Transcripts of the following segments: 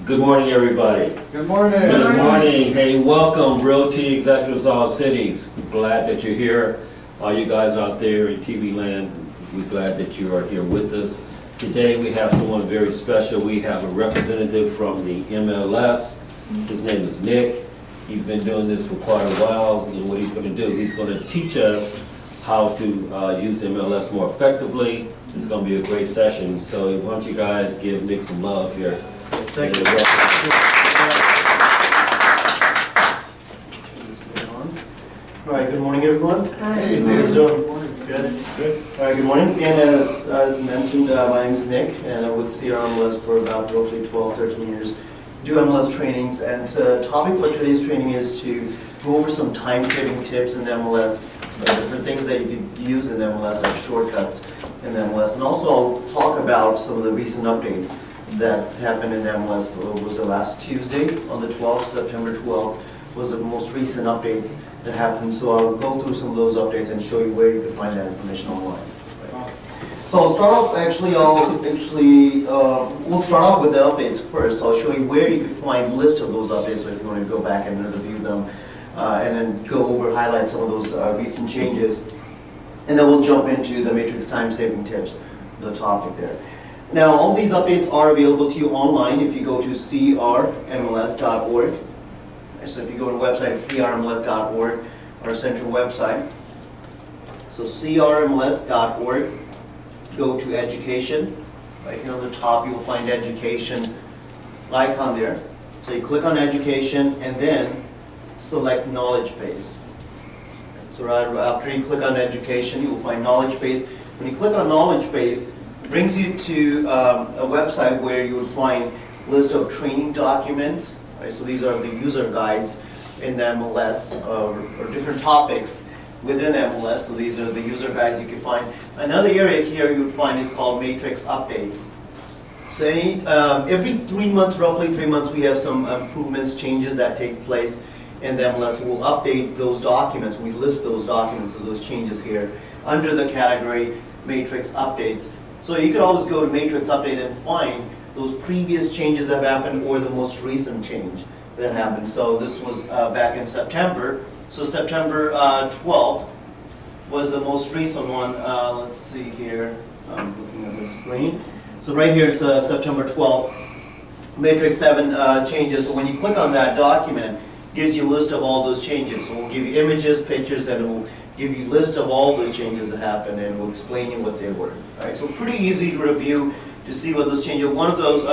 Good morning, everybody. Good morning. Good morning. Hey, welcome, Realty Executives All Cities. Glad that you're here. All you guys out there in TV land, we're glad that you are here with us. Today we have someone very special. We have a representative from the MLS. His name is Nick. He's been doing this for quite a while, and what he's going to do, he's going to teach us how to use MLS more effectively. It's going to be a great session. So why don't you guys give Nick some love here. Thank you. All right, good morning, everyone. Hey, Nick. Good. Good. All right, good morning. And as mentioned, my name is Nick, and I was with CRMLS for about roughly 12, 13 years. Do MLS trainings, and the topic for today's training is to go over some time-saving tips in MLS, different things that you could use in MLS, like shortcuts in MLS. And also I'll talk about some of the recent updates that happened in MLS. It was the last Tuesday on the 12th, September 12th, was the most recent updates that happened. So I'll go through some of those updates and show you where you can find that information online. So I'll start off, we'll start off with the updates first. I'll show you where you can find a list of those updates, so if you want to go back and review them, and then go over, highlight some of those recent changes. And then we'll jump into the matrix time-saving tips, the topic there. Now, all these updates are available to you online if you go to CRMLS.org. So if you go to the website, CRMLS.org, our central website. So CRMLS.org, go to education. Right here on the top, you'll find education icon there. So you click on education and then select knowledge base. So right after you click on education, you will find knowledge base. When you click on knowledge base, it brings you to a website where you will find a list of training documents. Right? So these are the user guides in MLS or different topics within MLS. So these are the user guides you can find. Another area here you would find is called matrix updates. So every 3 months, roughly 3 months, we have some improvements, changes that take place in the MLS. We'll update those documents. We list those documents, so those changes here under the category matrix updates. So you can always go to matrix update and find those previous changes that have happened or the most recent change that happened. So this was back in September. So September 12th was the most recent one. Let's see here. I'm looking at the screen. So right here is September 12th. Matrix 7 changes. So when you click on that document, it gives you a list of all those changes. So we'll give you images, pictures, and it will give you a list of all those changes that happened, and we'll explain you what they were. All right, so pretty easy to review to see what those changes. One of those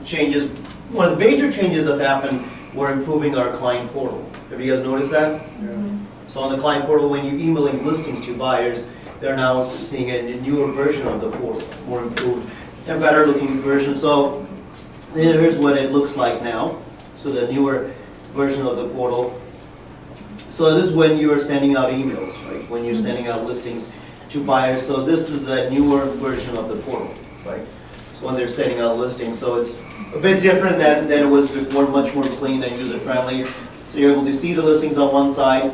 changes, one of the major changes that happened were improving our client portal. Have you guys noticed that? Yeah. So on the client portal, when you're emailing listings to buyers, they're now seeing a newer version of the portal, more improved and better looking version. So here's what it looks like now. So the newer version of the portal. So this is when you are sending out emails, right? When you're sending out listings to buyers. So this is a newer version of the portal, right? So when they're sending out listings, so it's a bit different than it was before, much more clean and user friendly. So you're able to see the listings on one side,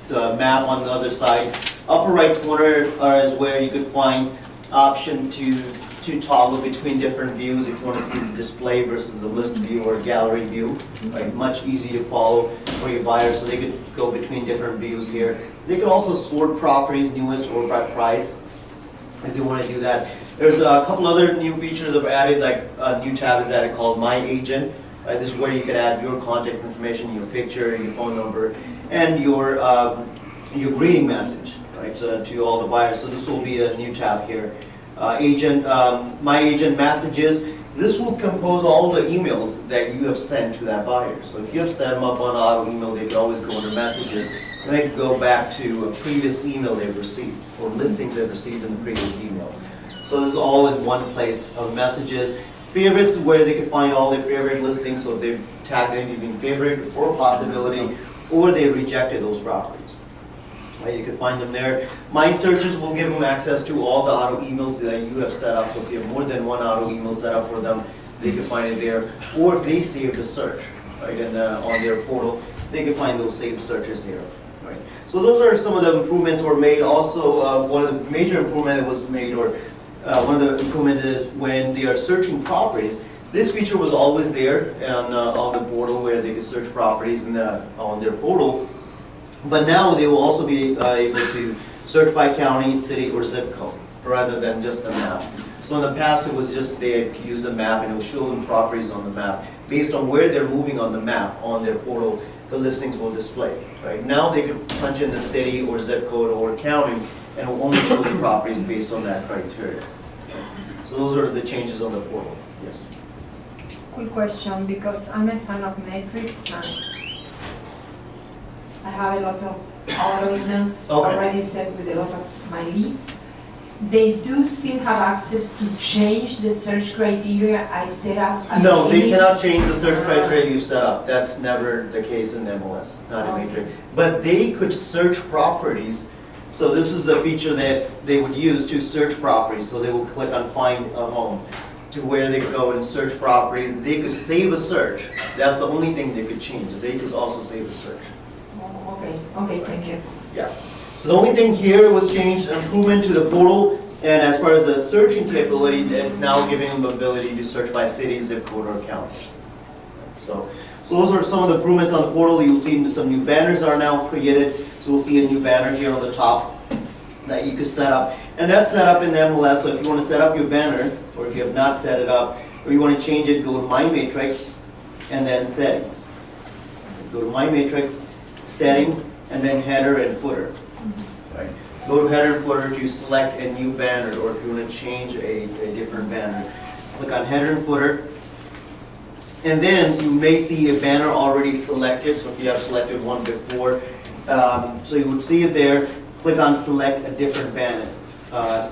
the map on the other side. Upper right corner is where you could find option to toggle between different views if you want to see the display versus the list view or gallery view. Right? Much easier to follow for your buyers, so they could go between different views here. They could also sort properties, newest or by price, if they want to do that. There's a couple other new features that were added, like a new tab is added called My Agent. This is where you can add your contact information, your picture, your phone number, and your greeting message, right, to all the buyers. So this will be a new tab here. My Agent messages. This will compose all the emails that you have sent to that buyer. So if you have set them up on auto email, they can always go under messages, and they can go back to a previous email they've received or listings they've received in the previous email. So this is all in one place of messages. Favorites, where they can find all their favorite listings. So if they've tagged anything favorite or possibility, or they rejected those properties. Right, you can find them there. My searches will give them access to all the auto emails that you have set up. So if you have more than one auto email set up for them, they can find it there. Or if they saved a search, right, and on their portal, they can find those saved searches here. Right. So those are some of the improvements that were made. Also, one of the major improvements that was made or one of the improvements is when they are searching properties, this feature was always there on the portal where they could search properties on their portal. But now they will also be able to search by county, city, or zip code, rather than just a map. So in the past, it was just they had used the map and it would show them properties on the map. Based on where they're moving on the map, on their portal, the listings will display. Right? Now they could punch in the city or zip code or county and it will only show the properties based on that criteria. So those are the changes on the portal. Yes. Quick question, because I'm a fan of metrics and I have a lot of auto emails already set with a lot of my leads. They do still have access to change the search criteria I set up? No, they cannot change the search criteria you set up. That's never the case in MLS, not in Matrix. But they could search properties. So this is a feature that they would use to search properties. So they will click on Find a Home to where they go and search properties. They could save a search. That's the only thing they could change. They could also save a search. Oh, okay, thank you. Yeah. So the only thing here was changed, improvement to the portal, and as far as the searching capability, it's now giving them the ability to search by city, zip code, or county. So those are some of the improvements on the portal. You'll see some new banners are now created. So we'll see a new banner here on the top that you can set up. And that's set up in the MLS, so if you want to set up your banner, or if you have not set it up, or you want to change it, go to My Matrix, and then Settings. Go to My Matrix, Settings, and then Header and Footer. Right. Go to Header and Footer to select a new banner, or if you want to change a different banner. Click on Header and Footer. And then you may see a banner already selected, so if you have selected one before, so you would see it there. Click on Select a different banner.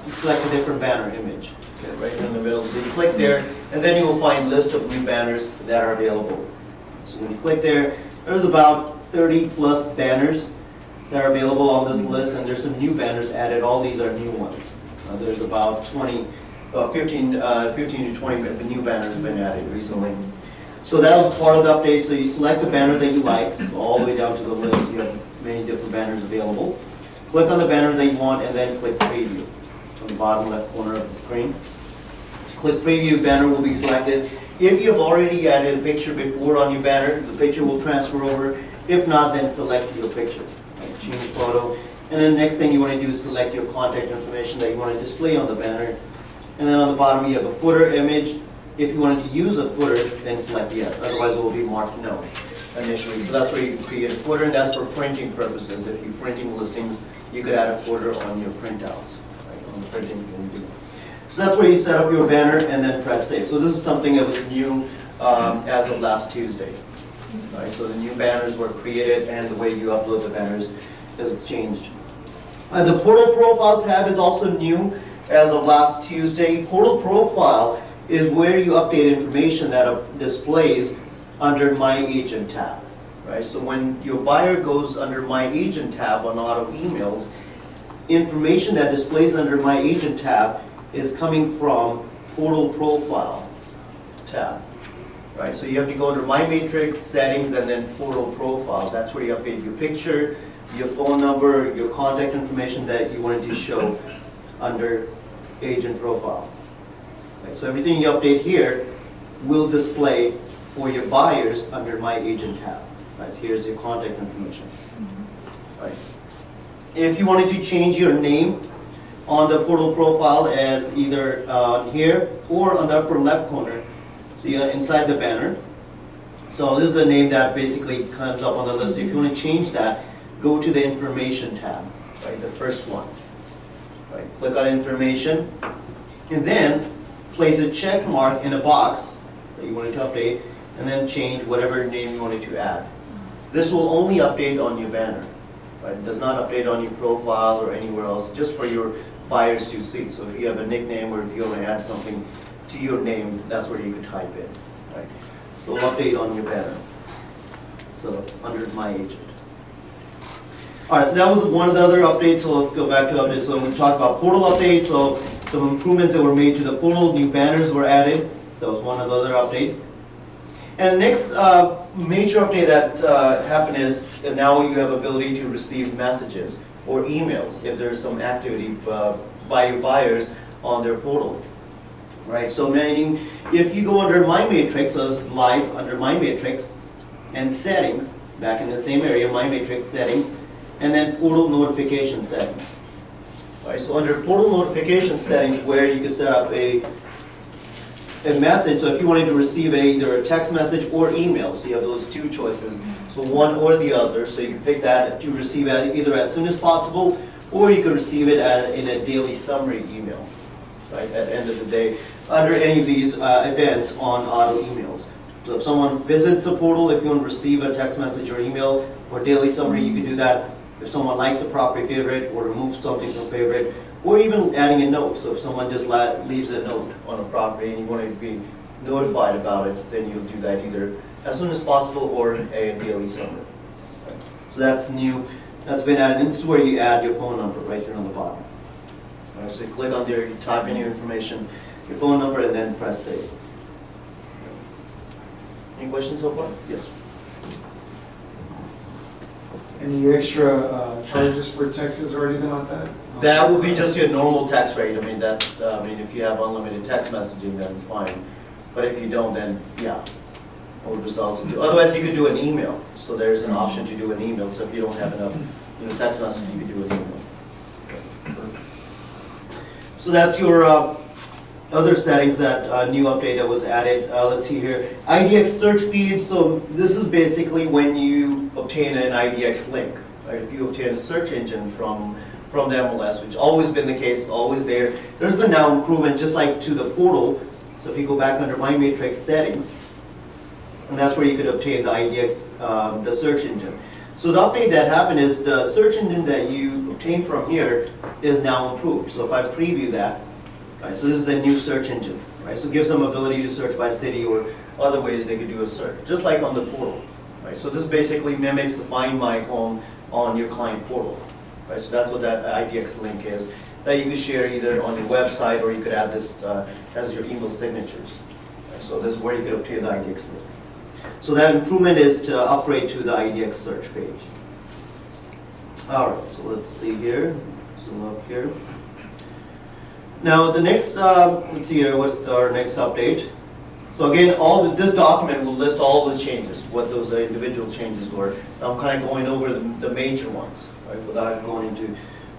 Select a different banner image, okay, right in the middle. So you click there, and then you will find a list of new banners that are available. So when you click there, there's about 30 plus banners that are available on this list, and there's some new banners added. All these are new ones. There's about 15 to 20 new banners have been added recently. So that was part of the update. So you select the banner that you like, so all the way down to the list. You have many different banners available. Click on the banner that you want, and then click Preview on the bottom left corner of the screen. So click Preview, banner will be selected. If you have already added a picture before on your banner, the picture will transfer over. If not, then select your picture. Change photo, and then the next thing you want to do is select your contact information that you want to display on the banner. And then on the bottom you have a footer image. If you wanted to use a footer, then select yes, otherwise it will be marked no initially. So that's where you can create a footer, and that's for printing purposes. If you're printing listings, you could add a footer on your printouts, right, on the printings that you do. So that's where you set up your banner and then press save. So this is something that was new as of last Tuesday. Right, so the new banners were created, and the way you upload the banners has changed. The Portal Profile tab is also new as of last Tuesday. Portal Profile is where you update information that displays under My Agent tab. Right, so when your buyer goes under My Agent tab on auto emails, information that displays under My Agent tab is coming from Portal Profile tab. Right, so you have to go under My Matrix, Settings, and then Portal Profile. That's where you update your picture, your phone number, your contact information that you wanted to show under Agent Profile. Right, so everything you update here will display for your buyers under My Agent tab. Right, here's your contact information. Right. If you wanted to change your name on the Portal Profile as either here or on the upper left corner, so you're inside the banner. So this is the name that basically comes up on the list. If you want to change that, go to the Information tab, right, the first one. Right, click on Information, and then place a check mark in a box that you wanted to update, and then change whatever name you wanted to add. This will only update on your banner. Right? It does not update on your profile or anywhere else, just for your buyers to see. So if you have a nickname, or if you want to add something to your name, that's where you could type in. Right? So it'll update on your banner. So under My Agent. Alright, so that was one of the other updates, so let's go back to updates. So we talked about portal updates, so some improvements that were made to the portal, new banners were added, so that was one of the other updates. And the next major update that happened is that now you have ability to receive messages or emails if there's some activity by your buyers on their portal. Right, so meaning if you go under My Matrix, so it's live under My Matrix and settings, back in the same area, My Matrix settings, and then portal notification settings. Right, so under portal notification settings, where you can set up a message, so if you wanted to receive either a text message or email, so you have those two choices, so one or the other, so you can pick that to receive either as soon as possible, or you can receive it in a daily summary email. Right, at the end of the day, under any of these events on auto emails. So if someone visits a portal, if you want to receive a text message or email or daily summary, you can do that. If someone likes a property favorite or removes something from favorite, or even adding a note. So if someone just leaves a note on a property and you want to be notified about it, then you'll do that either as soon as possible or a daily summary. Right. So that's new. That's been added. And this is where you add your phone number right here on the bottom. Right, so you click on there, you type in your information, your phone number, and then press save. Any questions so far? Yes. Any extra charges for texts or anything like that? That would be just your normal text rate. I mean, if you have unlimited text messaging, then it's fine. But if you don't, then yeah, I would result in. Otherwise, you could do an email. So there's an option to do an email. So if you don't have enough, text message, you could do an email. So that's your other settings, that new update that was added. Let's see here. IDX search feed. So this is basically when you obtain an IDX link. Right? If you obtain a search engine from the MLS, which always been the case, always there. There's been now improvement just like to the portal. So if you go back under My Matrix settings, and that's where you could obtain the IDX, the search engine. So the update that happened is the search engine that you obtained from here is now improved. So if I preview that, right, so this is the new search engine, right? So it gives them ability to search by city or other ways they could do a search, just like on the portal, right? So this basically mimics the Find My Home on your client portal, right? So that's what that IDX link is, that you could share either on your website or you could add this as your email signatures. Right? So this is where you could obtain the IDX link. So that improvement is to upgrade to the IDX search page. All right, so let's see here. Zoom up here. Now the next, let's see here, what's our next update? So again, this document will list all the changes, what those individual changes were. I'm kind of going over the major ones, right, without going into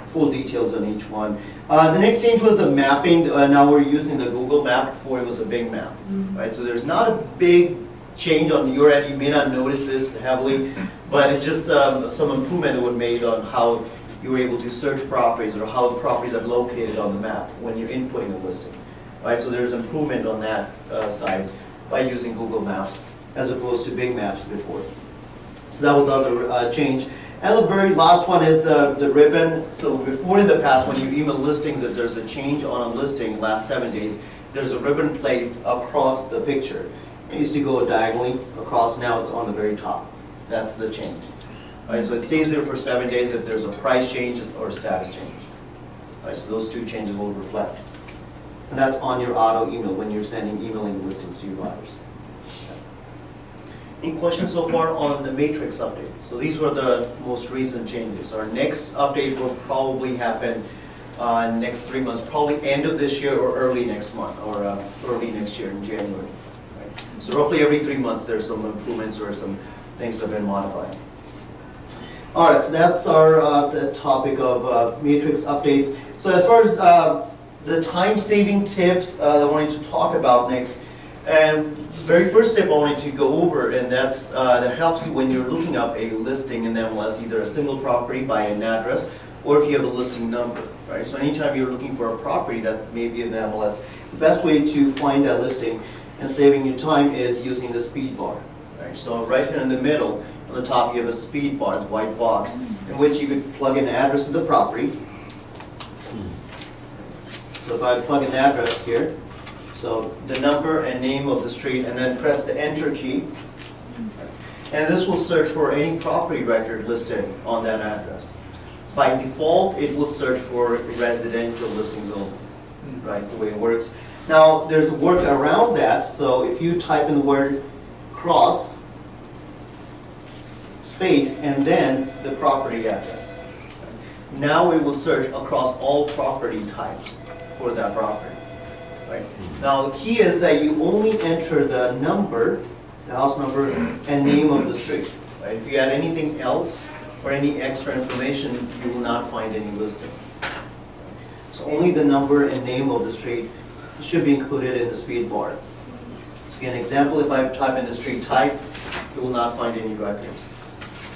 full details on each one. The next change was the mapping. Now we're using the Google map. Before it was a big map, right? So there's not a big change on your end. You may not notice this heavily, but it's just some improvement that was made on how you were able to search properties or how the properties are located on the map when you're inputting a listing. Right, so there's improvement on that side by using Google Maps as opposed to big maps before. So that was the other change. And the very last one is the ribbon. So before in the past, when you email listings, if there's a change on a listing last 7 days, there's a ribbon placed across the picture. It used to go diagonally across, now it's on the very top. That's the change. Right, so it stays there for 7 days if there's a price change or a status change. Right, so those two changes will reflect. And that's on your auto email when you're emailing listings to your buyers. Any questions so far on the matrix update? So these were the most recent changes. Our next update will probably happen next 3 months, probably end of this year or early next month, or early next year in January. Right? So roughly every 3 months there's some improvements or some things that have been modified. All right, so that's our the topic of matrix updates. So as far as the time-saving tips that I wanted to talk about next, and the very first tip I wanted to go over, and that's that helps you when you're looking up a listing in the MLS, either a single property by an address, or if you have a listing number, right? So anytime you're looking for a property that may be in the MLS, the best way to find that listing and saving you time is using the speed bar, right? So right here in the middle, on the top, you have a speed bar, the white box, in which you could plug in the address of the property. So if I plug in the address here, so the number and name of the street, and then press the enter key, and this will search for any property record listed on that address. By default, it will search for residential listings only, right, the way it works. Now, there's a work around that, so if you type in the word cross, space, and then the property address. Now we will search across all property types for that property. Right? Now, the key is that you only enter the number, the house number, and name of the street. Right? If you add anything else or any extra information, you will not find any listing. So only the number and name of the street should be included in the speed bar. So again, example, if I type in the street type, you will not find any records.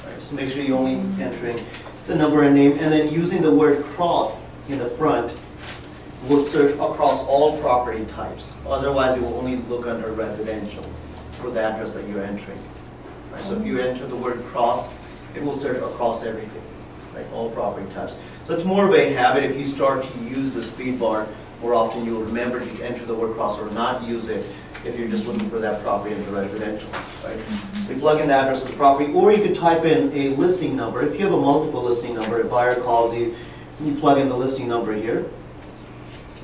Right? So make sure you're only entering the number and name, and then using the word cross in the front will search across all property types. Otherwise, it will only look under residential for the address that you're entering. Right? So if you enter the word cross, it will search across everything, right? All property types. So it's more of a habit. If you start to use the speed bar more often, you'll remember to enter the word cross or not use it if you're just looking for that property in the residential. Right? We plug in the address of the property, or you could type in a listing number. If you have a multiple listing number, a buyer calls you, you plug in the listing number here,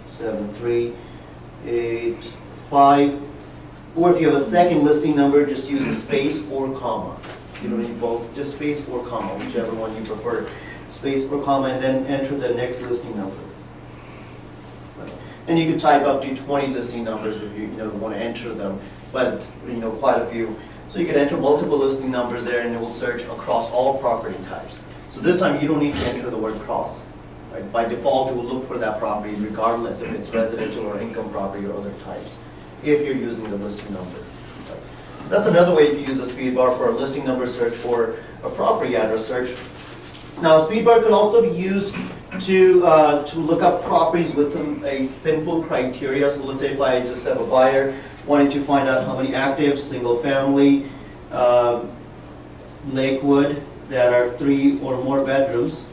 7385. Or if you have a second listing number, just use a space or comma. You don't need both, just space or comma, whichever one you prefer. Space or comma, and then enter the next listing number. Right. And you can type up to 20 listing numbers if you want to enter them, but it's quite a few. So you can enter multiple listing numbers there, and it will search across all property types. So this time you don't need to enter the word cross. Right? By default, it will look for that property regardless if it's residential or income property or other types, if you're using the listing number. Right? So that's another way you can use a speed bar for a listing number search or a property address search. Now, a speed bar can also be used to look up properties with a simple criteria. So let's say if I just have a buyer wanting to find out how many active single family Lakewood that are 3 or more bedrooms,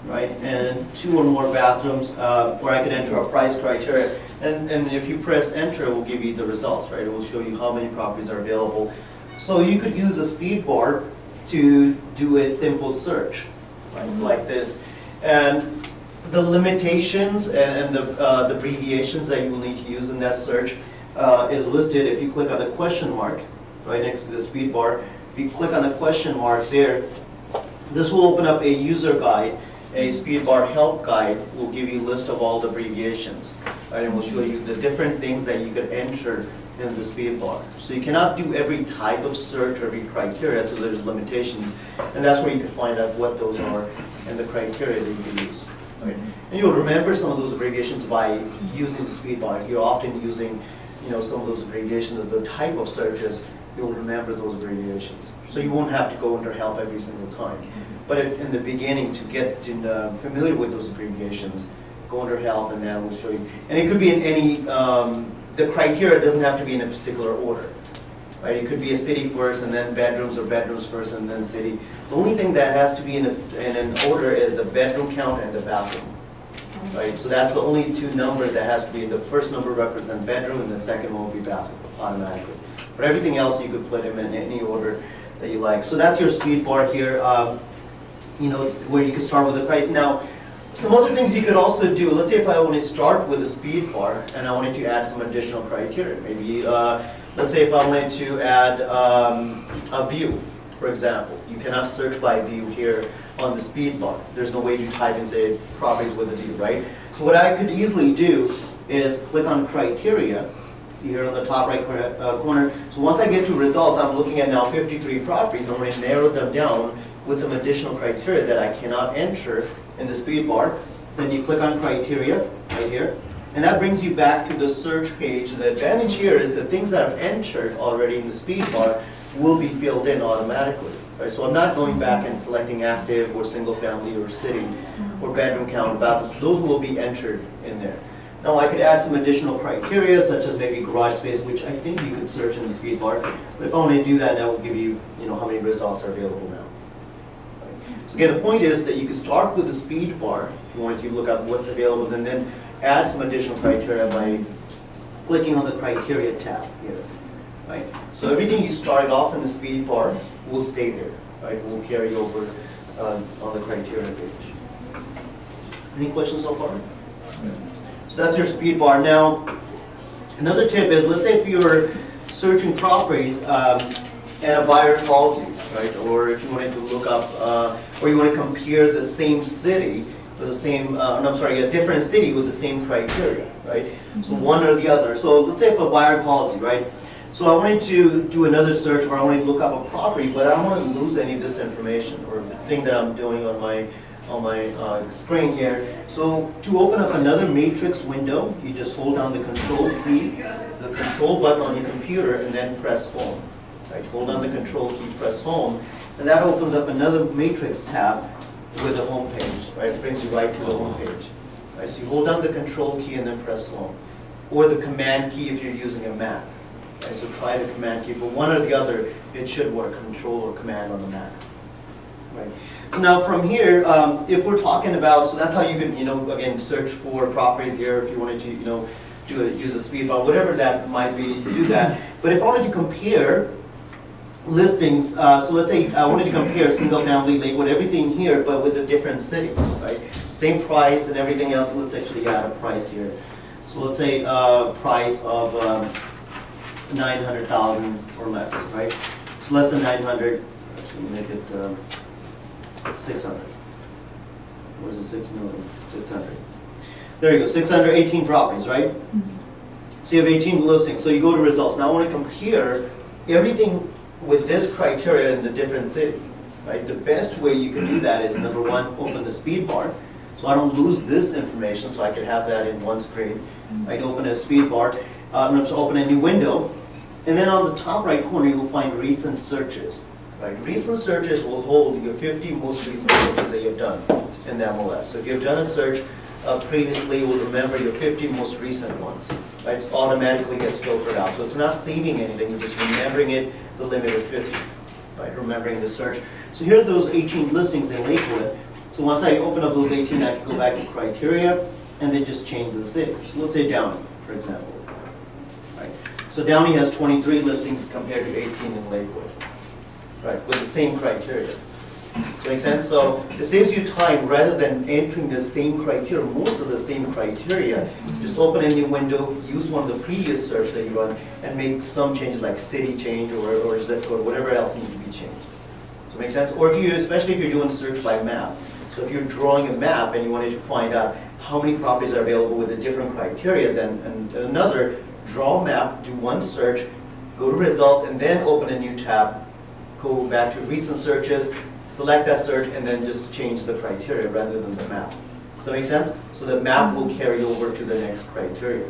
right, and 2 or more bathrooms, where I can enter a price criteria. And if you press enter, it will give you the results, right? It will show you how many properties are available. So you could use a speed bar to do a simple search, right, like this. And the limitations and the abbreviations that you will need to use in that search is listed if you click on the question mark right next to the speed bar. If you click on the question mark there, this will open up a user guide. A speed bar help guide will give you a list of all the abbreviations, right, and will show you the different things that you could enter in the speed bar. So you cannot do every type of search or every criteria, so there's limitations, and that's where you can find out what those are and the criteria that you can use. Right? And you'll remember some of those abbreviations by using the speed bar. If you're often using some of those abbreviations of the type of searches, you'll remember those abbreviations. So you won't have to go under help every single time. But in the beginning, to get familiar with those abbreviations, go under help, and that will show you. And it could be in any, the criteria doesn't have to be in a particular order. Right? It could be a city first, and then bedrooms, or bedrooms first, and then city. The only thing that has to be in an order is the bedroom count and the bathroom. Right? So that's the only 2 numbers that has to be. The first number represents bedroom, and the second one will be bathroom automatically. But everything else you could put them in any order that you like. So that's your speed bar here. Where you can start with the criteria. Now, some other things you could also do. Let's say if I want to start with a speed bar and I wanted to add some additional criteria. Maybe let's say if I wanted to add a view, for example. You cannot search by view here on the speed bar. There's no way to type and say properties with a view, right? So what I could easily do is click on criteria. See here on the top right corner. So once I get to results, I'm looking at now 53 properties. I'm going to narrow them down with some additional criteria that I cannot enter in the speed bar. Then you click on criteria right here, and that brings you back to the search page. The advantage here is that things that I've entered already in the speed bar will be filled in automatically. Right? So I'm not going back and selecting active or single family or city or bedroom count, bathrooms. Those will be entered in there. Now I could add some additional criteria, such as maybe garage space, which I think you could search in the speed bar. But if I want to do that, that will give you, how many results are available now. So again, the point is that you can start with the speed bar if you wanted to look at what's available, and then add some additional criteria by clicking on the criteria tab here. Right? So everything you started off in the speed bar will stay there. Right? Will carry over on the criteria page. Any questions so far? So that's your speed bar. Now, another tip is, let's say if you're searching properties and a buyer calls you, right? Or if you wanted to look up, or you want to compare the same city with the same, no, I'm sorry, a different city with the same criteria, right? So one or the other. So let's say if a buyer calls you, right? So I wanted to do another search, or I wanted to look up a property, but I don't want to lose any of this information or the thing that I'm doing on my screen here. So to open up another matrix window, you just hold down the control key, the control button on your computer, and then press home. Right? Hold down the control key, press home, and that opens up another matrix tab with a home page. Right? It brings you right to the home page. Right? So you hold down the control key and then press home, or the command key if you're using a Mac. Right? So try the command key, but one or the other, it should work. Control or command on the Mac. Right. So now from here, if we're talking about, so that's how you could, again, search for properties here if you wanted to, use a speed bar, whatever that might be, to do that. But if I wanted to compare listings, so let's say I wanted to compare single family, Lakewood, everything here, but with a different city, right? Same price and everything else. Let's actually add a price here. So let's say price of 900,000 or less, right? So less than 900. Actually, make it 600. What is it? 6 million. 600. There you go. 618 properties, right? So you have 18 listings. So you go to results. Now I want to compare everything with this criteria in the different city, right? The best way you can do that is, number one, open the speed bar. So I don't lose this information, so I can have that in one screen. I'd open a speed bar. I'm going to open a new window. And then on the top right corner, you'll find recent searches. Right? Recent searches will hold your 50 most recent searches that you've done in the MLS. So if you've done a search previously, it will remember your 50 most recent ones. Right? It automatically gets filtered out. So it's not saving anything, you're just remembering it. The limit is 50. Right? Remembering the search. So here are those 18 listings in Lakewood. So once I open up those 18, I can go back to criteria and then just change the city. So let's say Downey, for example. Right? So Downey has 23 listings compared to 18 in Lakewood. Right, with the same criteria. Does that make sense? So it saves you time rather than entering the same criteria, most of the same criteria. Just open a new window, use one of the previous search that you run, and make some changes like city change or zip code, whatever else needs to be changed. Does that make sense? Or if you, especially if you're doing search by map. So if you're drawing a map and you wanted to find out how many properties are available with a different criteria than another, draw a map, do one search, go to results, and then open a new tab. Go back to recent searches, select that search, and then just change the criteria rather than the map. Does that make sense? So the map will carry over to the next criteria.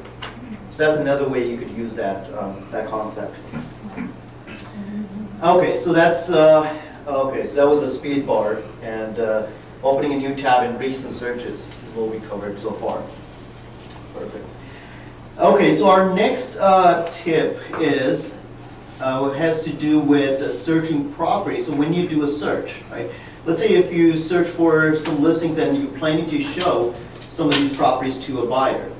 So that's another way you could use that that concept. Okay, so that's okay. So that was the speed bar, and opening a new tab in recent searches is what we covered so far. Perfect. Okay, so our next tip is. Has to do with searching properties. So when you do a search, right? Let's say if you search for some listings and you're planning to show some of these properties to a buyer.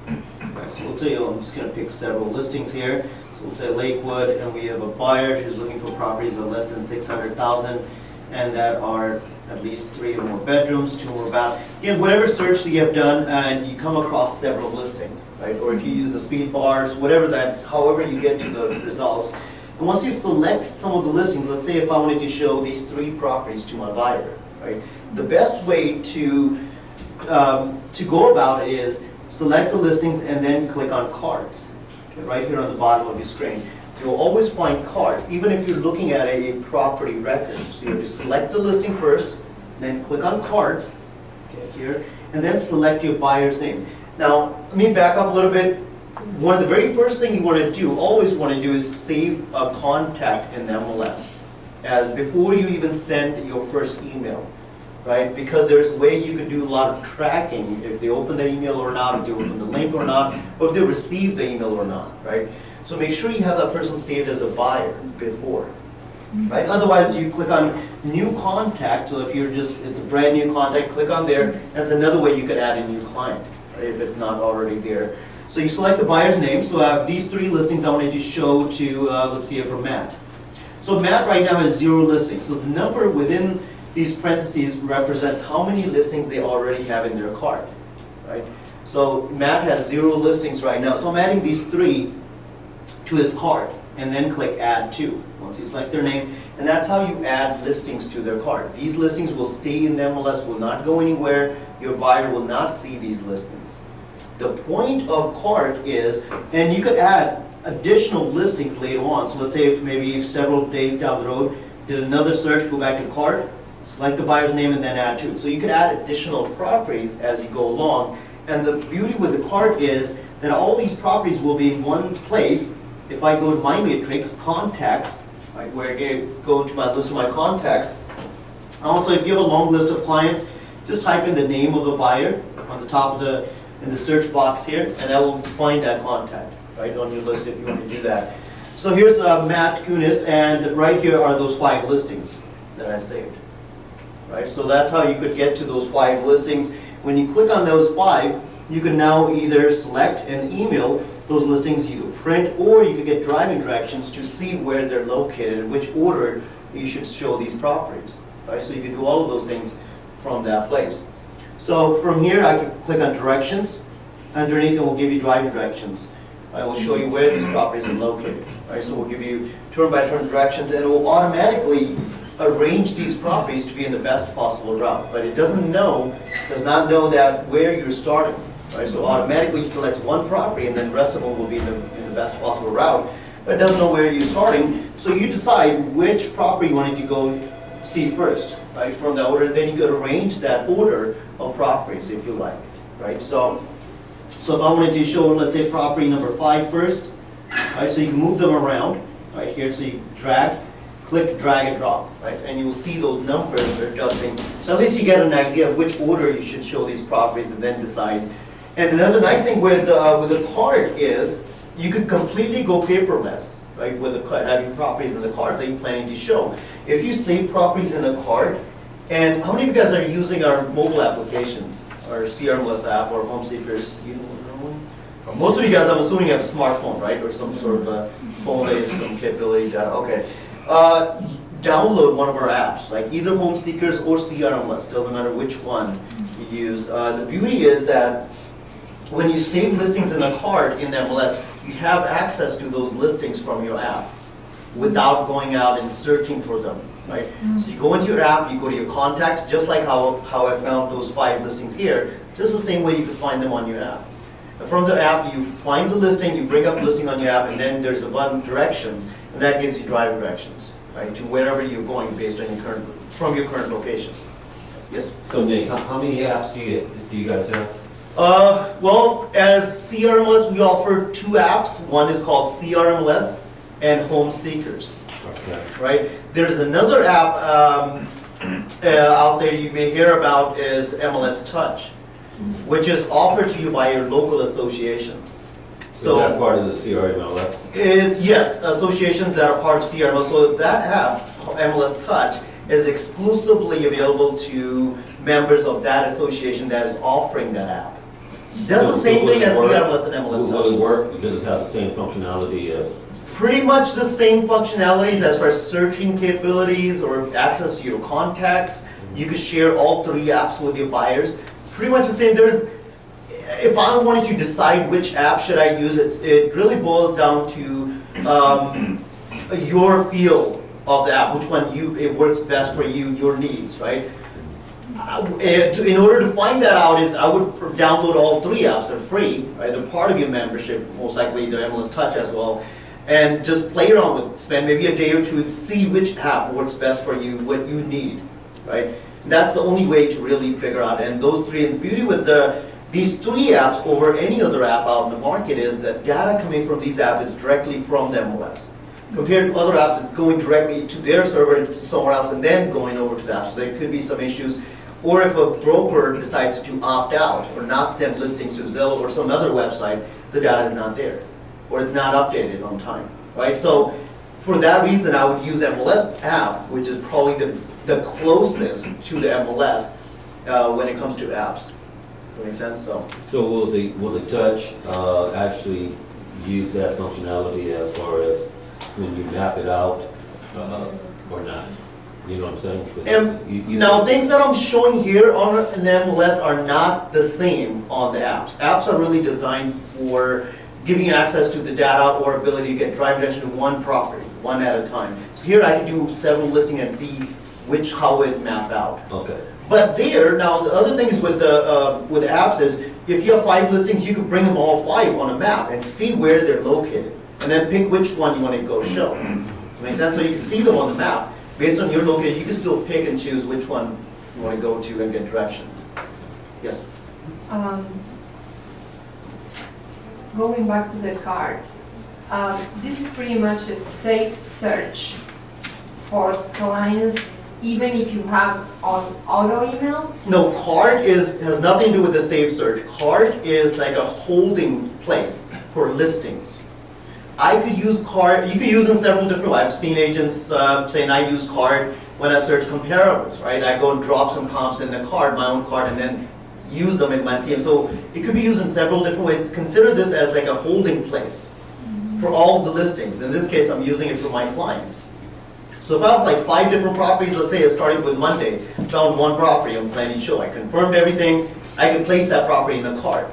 Right, so let's say I'm just going to pick several listings here. So let's say Lakewood, and we have a buyer who's looking for properties of less than 600,000, and that are at least 3 or more bedrooms, 2 or more baths. Again, whatever search that you have done, and you come across several listings, right? Or if you use the speed bars, whatever that, however you get to the results. And once you select some of the listings, let's say if I wanted to show these 3 properties to my buyer, right? The best way to go about it is select the listings and then click on cards. Okay, right here on the bottom of your screen. You'll always find cards, even if you're looking at a property record. So you have to select the listing first, then click on cards, okay, here, and then select your buyer's name. Now, let me back up a little bit. One of the very first thing you want to do, always want to do, is save a contact in MLS before you even send your first email, right? Because there's a way you could do a lot of tracking if they open the email or not, if they open the link or not, or if they receive the email or not, right? So make sure you have that person saved as a buyer before, right? Otherwise, you click on new contact. So if you're just, it's a brand new contact, click on there. That's another way you could add a new client, right, if it's not already there. So you select the buyer's name. So I have these 3 listings I wanted to show to, let's see here, for Matt. So Matt right now has 0 listings. So the number within these parentheses represents how many listings they already have in their cart, right? So Matt has 0 listings right now. So I'm adding these 3 to his cart, and then click add to. Once you select their name, and that's how you add listings to their cart. These listings will stay in the MLS, will not go anywhere. Your buyer will not see these listings. The point of cart is, and you could add additional listings later on. So let's say if maybe several days down the road, did another search, go back to cart, select the buyer's name, and then add to. So you could add additional properties as you go along. And the beauty with the cart is that all these properties will be in one place. If I go to my matrix, contacts, right, where I go to my list of my contacts. Also, if you have a long list of clients, just type in the name of the buyer on the top of in the search box here, and that will find that contact, right, on your list if you want to do that. So here's Matt Kunis, and right here are those 5 listings that I saved. Right, so that's how you could get to those 5 listings. When you click on those 5, you can now either select and email those listings. You could print, or you could get driving directions to see where they're located and which order you should show these properties. Right, so you can do all of those things from that place. So from here, I can click on directions. Underneath, it will give you driving directions. I will show you where these properties are located. Right, so we'll give you turn-by-turn directions, and it will automatically arrange these properties to be in the best possible route. But it does not know that where you're starting. Right, so automatically selects one property, and then the rest of them will be in the best possible route. But it doesn't know where you're starting, so you decide which property you wanted to go see first, right, from that order. Then you could arrange that order of properties if you like, right? So if I wanted to show, let's say, property number 5 first, right? So you can move them around, right here. So you click, drag, and drop, right? And you will see those numbers are adjusting. So at least you get an idea of which order you should show these properties, and then decide. And another nice thing with the cart is you could completely go paperless, right? With having properties in the cart that you're planning to show. If you save properties in a cart, and how many of you guys are using our mobile application, our CRMLS app, or Home Seekers? You know one? Most of you guys, I'm assuming, have a smartphone, right, or some sort of a phone that has some capability data. Okay. Download one of our apps, like either Home Seekers or CRMLS, doesn't matter which one you use. The beauty is that when you save listings in a cart in the MLS, you have access to those listings from your app without going out and searching for them, right? So you go into your app, you go to your contact, just like how I found those 5 listings here, just the same way you can find them on your app. And from the app, you find the listing, you bring up the listing on your app, and then there's a button, directions, and that gives you driving directions, right, to wherever you're going based on from your current location. Yes? So Nick, how many apps do you guys have? Well, as CRMLS, we offer 2 apps. One is called CRMLS and Home Seekers. Okay. Right? There's another app out there you may hear about is MLS Touch, which is offered to you by your local association. So is that part of the CRMLS? Yes, associations that are part of CRMLS. So that app, MLS Touch, is exclusively available to members of that association that is offering that app. Does the same thing as CRMLS and MLS Touch. Will it work? Does it have the same functionality as? Pretty much the same functionalities as far as searching capabilities or access to your contacts. You could share all 3 apps with your buyers. Pretty much the same. If I wanted to decide which app should I use, it really boils down to your feel of the app, which one it works best for you, your needs, right? In order to find that out, I would download all 3 apps. They're free, right? They're part of your membership, most likely the MLS Touch as well. And just play around with it. Spend maybe a day or 2 to see which app works best for you, what you need, right? And that's the only way to really figure out. And those 3, and the beauty with these 3 apps over any other app out in the market is that data coming from these apps is directly from the MLS. Compared to other apps, it's going directly to their server to somewhere else and then going over to the app. So there could be some issues. Or if a broker decides to opt out or not send listings to Zillow or some other website, the data is not there, or it's not updated on time, right? So for that reason, I would use MLS app, which is probably the closest to the MLS when it comes to apps. Does that make sense? So will the touch actually use that functionality as far as when you map it out or not? You know what I'm saying? Now, things that I'm showing here on the MLS are not the same on the apps. Apps are really designed for giving you access to the data or ability to get driving direction to one property, one at a time. So here I can do several listings and see how it map out. Okay. But there, now the other things with the apps is, if you have 5 listings, you can bring them all 5 on a map and see where they're located. And then pick which one you want to go show. Make sense? So you can see them on the map. Based on your location, you can still pick and choose which one you want to go to and get direction. Yes? Going back to the card, this is pretty much a safe search for clients, even if you have on auto email? No, card has nothing to do with the save search. Card is like a holding place for listings. I could use card, you could use in several different ways. I've seen agents saying I use card when I search comparables, right? I go and drop some comps in the card, my own card, and then use them in my CM. So it could be used in several different ways. Consider this as like a holding place for all the listings. In this case, I'm using it for my clients. So if I have like 5 different properties, let's say I started with Monday, found one property I'm planning to show. I confirmed everything, I can place that property in the card.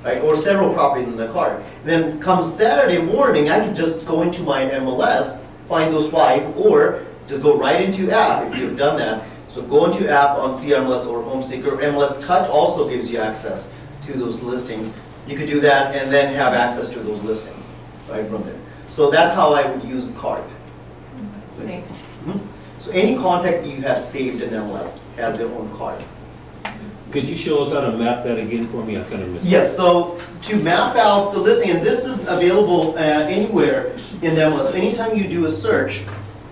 Right? Or several properties in the card. Then come Saturday morning, I can just go into my MLS, find those 5, or just go right into app if you've done that. So go into app on CRMLS or Home Seeker. MLS Touch also gives you access to those listings. You could do that and then have access to those listings right from there. So that's how I would use the card. Okay. So any contact you have saved in MLS has their own card. Could you show us how to map that again for me? I kind of missed it. Yes, so to map out the listing, and this is available anywhere in the MLS. So anytime you do a search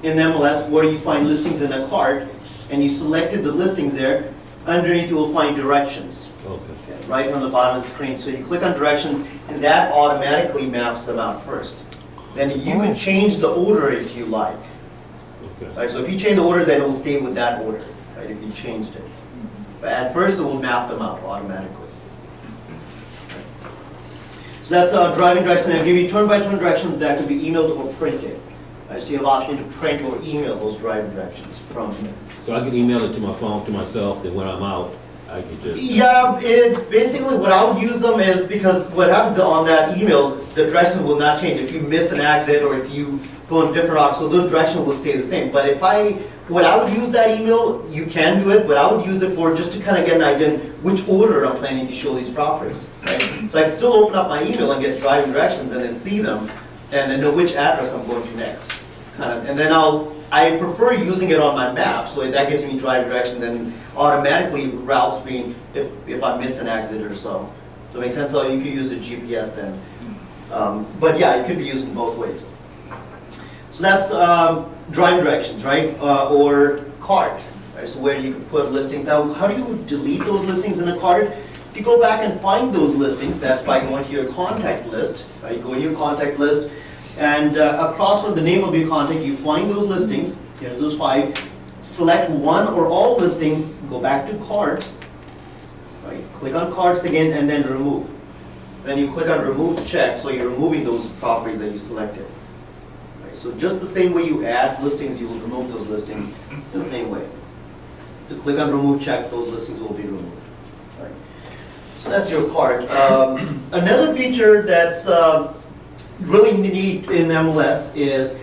in the MLS where you find listings in a cart, and you selected the listings there, underneath you will find directions. Okay. Right on the bottom of the screen. So you click on directions, and that automatically maps them out first. Then you can change the order if you like. Okay. Right, so if you change the order, then it will stay with that order, right, if you changed it. But at first, it will map them out automatically. So that's driving directions. I'll give you turn-by-turn directions that can be emailed or printed. Right, so you have option to print or email those driving directions from there. So I can email it to my phone, to myself, then when I'm out, I can just... Yeah, basically what I would use them is, because what happens on that email, the direction will not change. If you miss an exit or if you go in a different route, so the direction will stay the same. But what I would use that email, you can do it, but I would use it for just to kind of get an idea in which order I'm planning to show these properties. Right? So I can still open up my email and get driving directions and then see them and then know which address I'm going to next. And then I prefer using it on my map, so that gives me driving direction and automatically routes me if I miss an exit or so. Does that make sense? So you could use the GPS then. But yeah, it could be used in both ways. So that's driving directions, right? Or cart, right? So where you can put listings. Now, how do you delete those listings in a cart? If you go back and find those listings, that's by going to your contact list. Right? You go to your contact list, and across from the name of your contact, you find those listings. Here's those 5. Select one or all listings. Go back to carts. Right? Click on carts again, and then remove. Then you click on remove check, so you're removing those properties that you selected. So just the same way you add listings, you will remove those listings in the same way. So click on remove check, those listings will be removed. Right. So that's your cart. Another feature that's really neat in MLS is,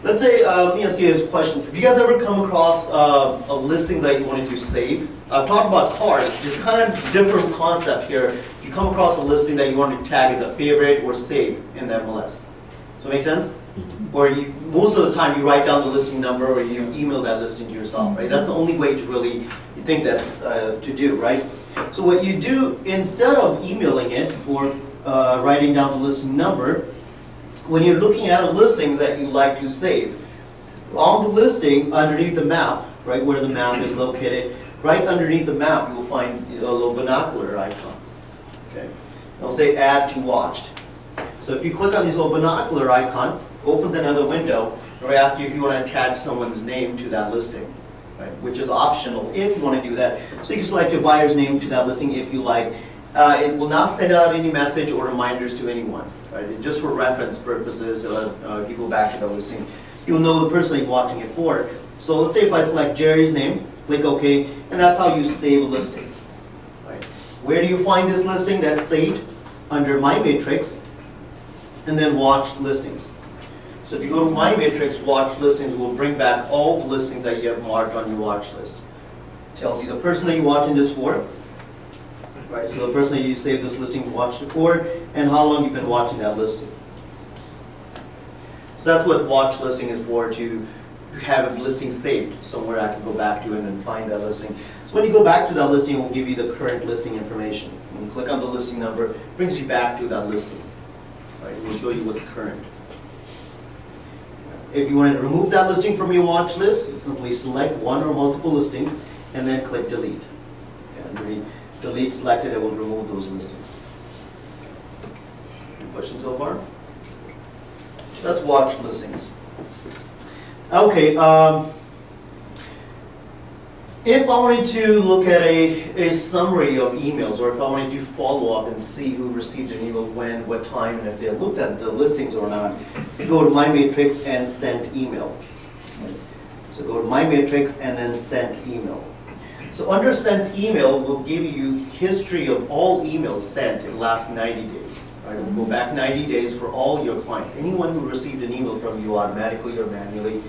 let's say, yes, here's a question. Have you guys ever come across a listing that you wanted to save? I've talked about cards, which is kind of different concept here. If you come across a listing that you want to tag as a favorite or save in the MLS. Does that make sense? Or most of the time you write down the listing number or you email that listing to yourself, right? That's the only way to really think that's to do, right? So what you do, instead of emailing it or writing down the listing number, when you're looking at a listing that you like to save, on the listing, underneath the map, right where the map is located, right underneath the map you'll find a little binocular icon. Okay, it'll say add to watched. So if you click on this little binocular icon, opens another window, and we ask you if you want to attach someone's name to that listing, right? Which is optional if you want to do that. So you can select your buyer's name to that listing if you like. It will not send out any message or reminders to anyone, right? Just for reference purposes, if you go back to the listing, you'll know the person you're watching it for. So let's say if I select Jerry's name, click OK, and that's how you save a listing. Right? Where do you find this listing that's saved? Under My Matrix. and then watch listings. So if you go to My Matrix, watch listings will bring back all the listings that you have marked on your watch list. Tells you the person that you're watching this for, right? So the person that you saved this listing to watch it for, and how long you've been watching that listing. So that's what watch listing is for, to have a listing saved somewhere I can go back to and then find that listing. So when you go back to that listing, it will give you the current listing information. When you click on the listing number, it brings you back to that listing. Right? It will show you what's current. If you wanted to remove that listing from your watch list, you simply select one or multiple listings and then click delete. And when you delete selected, it will remove those listings. Any questions so far? That's watch listings. Okay, if I wanted to look at a summary of emails, or if I wanted to follow up and see who received an email when, what time, and if they looked at the listings or not, you go to My Matrix and Sent Email. So go to My Matrix and then Sent Email. So under Sent Email will give you history of all emails sent in the last 90 days. Right? It will go back 90 days for all your clients. Anyone who received an email from you automatically or manually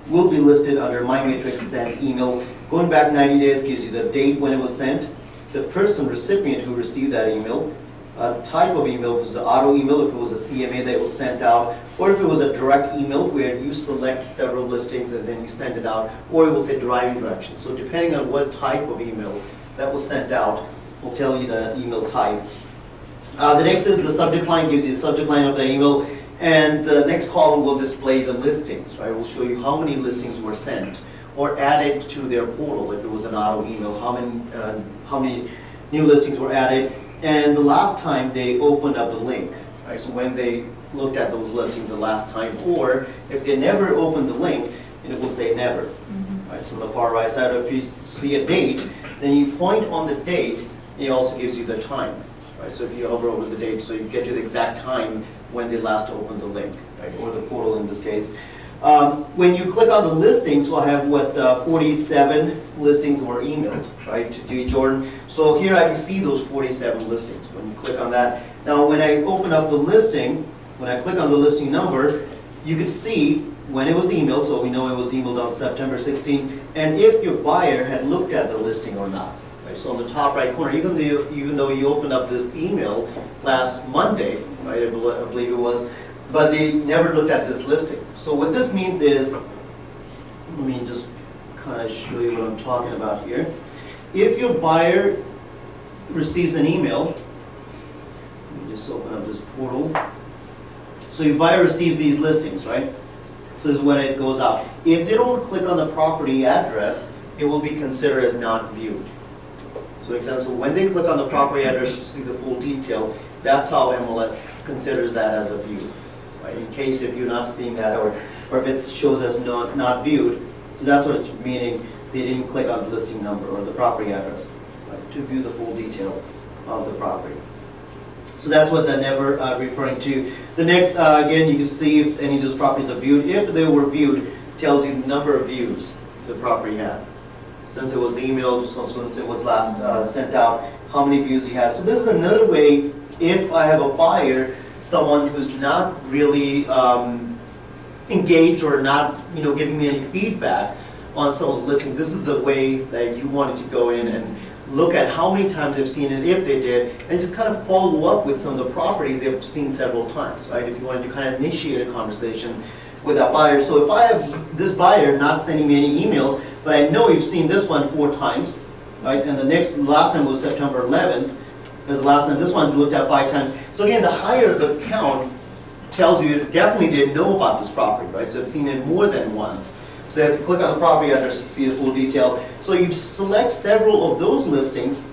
will be listed under My Matrix Sent Email. Going back 90 days gives you the date when it was sent, the person, recipient who received that email, type of email, if it was an auto email, if it was a CMA that was sent out, or if it was a direct email where you select several listings and then you send it out, or it was a driving direction. So depending on what type of email that was sent out, will tell you the email type. The next is the subject line, gives you the subject line of the email, and the next column will display the listings, right? It will show you how many listings were sent or added to their portal. If it was an auto email, how many new listings were added, and the last time they opened up the link, right? So when they looked at those listings the last time, or if they never opened the link, it will say never. Right? So on the far right side, if you see a date, then you point on the date, it also gives you the time. Right? So if you hover over the date, so you get to the exact time when they last opened the link, right? Or the portal in this case. When you click on the listing, so I have 47 listings were emailed, right, to D. Jordan. So here I can see those 47 listings when you click on that. Now when I open up the listing, when I click on the listing number, you can see when it was emailed, so we know it was emailed on September 16, and if your buyer had looked at the listing or not. Right? So on the top right corner, even though you opened up this email last Monday, right, I believe it was, but they never looked at this listing. So what this means is, let me just kind of show you what I'm talking about here. If your buyer receives an email, let me just open up this portal. So your buyer receives these listings, right? So this is when it goes out. If they don't click on the property address, it will be considered as not viewed. So for example, when they click on the property address to see the full detail, that's how MLS considers that as a view. Right? In case if you're not seeing that, or if it shows as not viewed, so that's what it's meaning. They didn't click on the listing number or the property address, right, to view the full detail of the property. So that's what they're never referring to. The next, again, you can see if any of those properties are viewed. If they were viewed, it tells you the number of views the property had. Since it was emailed, so since it was last sent out, how many views you had. So this is another way, if I have a buyer, someone who's not really engaged or not, giving me any feedback on some of the listing, this is the way that you wanted to go in and look at how many times they've seen it, if they did, and just kind of follow up with some of the properties they've seen several times, right? If you wanted to kind of initiate a conversation with that buyer. So if I have this buyer not sending me any emails, but I know you've seen this one 4 times, right? And the last time was September 11th, was the last time this one looked at 5 times. So again, the higher the count tells you definitely they know about this property, right? So they've seen it more than once. So you have to click on the property address to see the full detail. So you select several of those listings,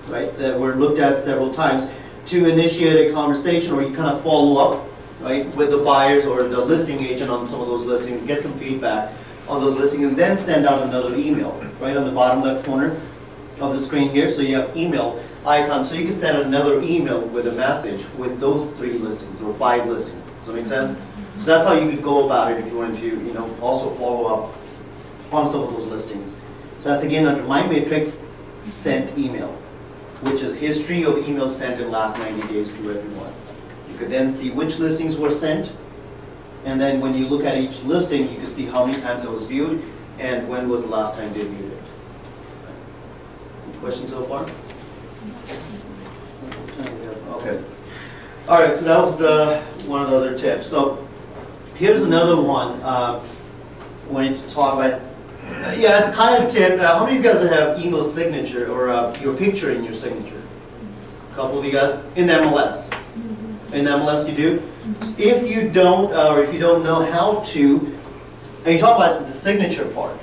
right, that were looked at several times to initiate a conversation, or you kind of follow up, right, with the buyers or the listing agent on some of those listings, get some feedback on those listings, and then send out another email, right on the bottom left corner of the screen here. So you have email icon, so you can send another email with a message with those 3 listings or 5 listings. Does that make sense? So that's how you could go about it if you wanted to, also follow up on some of those listings. So that's again under My Matrix Sent Email, which is history of emails sent in the last 90 days to everyone. You could then see which listings were sent, and then when you look at each listing, you can see how many times it was viewed and when was the last time they viewed it. Any questions so far? Okay. All right, so that was one of the other tips. So here's another one. When you talk about, yeah, it's kind of a tip. How many of you guys have email signature or your picture in your signature? A couple of you guys in MLS. In MLS, you do. If you don't, or if you don't know how to, and you talk about the signature part.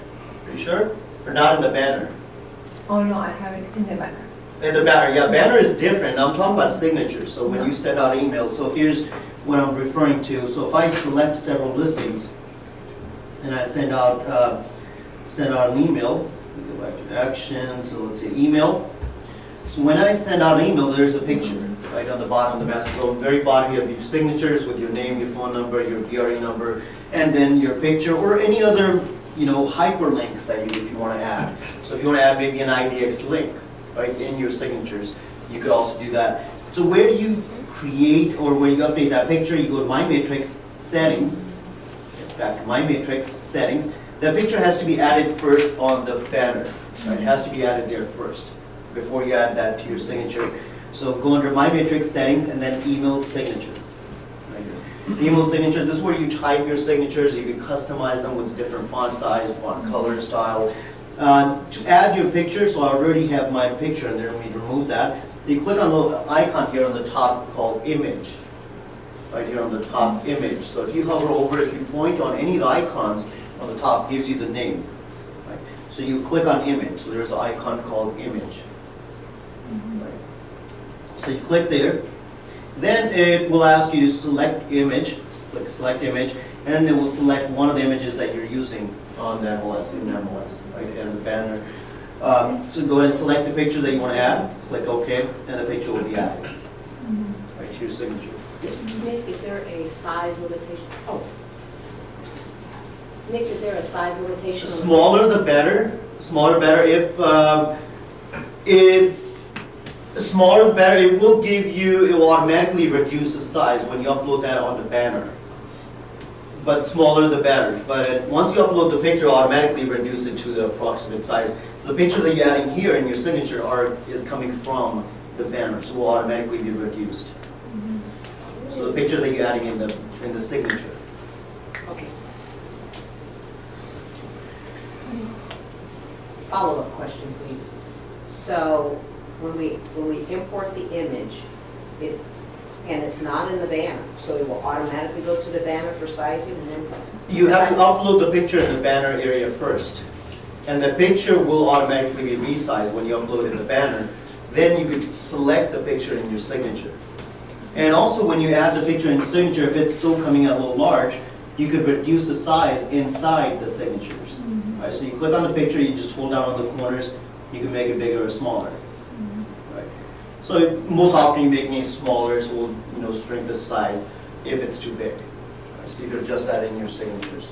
Are you sure? Or not in the banner? Oh no, I have it in the banner. In the banner, yeah, banner is different. I'm talking about signatures. So when you send out emails, so here's what I'm referring to. So if I select several listings and I send out an email, we go back to action. So let's say email. So when I send out an email, there's a picture right on the bottom of the message. So very bottom, you have your signatures with your name, your phone number, your BRE number, and then your picture or any other, you know, hyperlinks that if you want to add. So if you want to add maybe an IDX link, right, in your signatures, you could also do that. So where you create or where you update that picture, you go to My Matrix Settings. Back to My Matrix Settings. That picture has to be added first on the banner. Right? It has to be added there first before you add that to your signature. So go under My Matrix Settings and then Email Signature. Right here. Email Signature, this is where you type your signatures. You can customize them with different font size, font color, style. To add your picture, so I already have my picture and then let me remove that. You click on the icon here on the top called Image. Right here on the top, Image. So if you hover over, if you point on any of the icons on the top, gives you the name. Right? So you click on Image. So there's an icon called Image. Right? So you click there. Then it will ask you to select image. Click Select Image. And it will select one of the images that you're using on the MLS, in MLS, right, and the banner. So go ahead and select the picture that you want to add, click OK, and the picture will be added right to your signature. Yes? Nick, is there a size limitation? Oh. Nick, is there a size limitation? The smaller the better. Smaller better. If smaller the better, it will give you, it will automatically reduce the size when you upload that on the banner. But smaller the better. But once you upload the picture, automatically reduce it to the approximate size. So the picture that you're adding here in your signature is coming from the banner, so will automatically be reduced. So the picture that you're adding in the signature. Okay. Follow-up question, please. So when we import the image, and it's not in the banner, so it will automatically go to the banner for sizing and then... You have to upload the picture in the banner area first. And the picture will automatically be resized when you upload in the banner. Then you could select the picture in your signature. And also when you add the picture in the signature, if it's still coming out a little large, you could reduce the size inside the signatures. Right, so you click on the picture, you just hold down on the corners, you can make it bigger or smaller. So most often you're making it smaller, so we'll shrink the size if it's too big. Right, so you can adjust that in your signatures.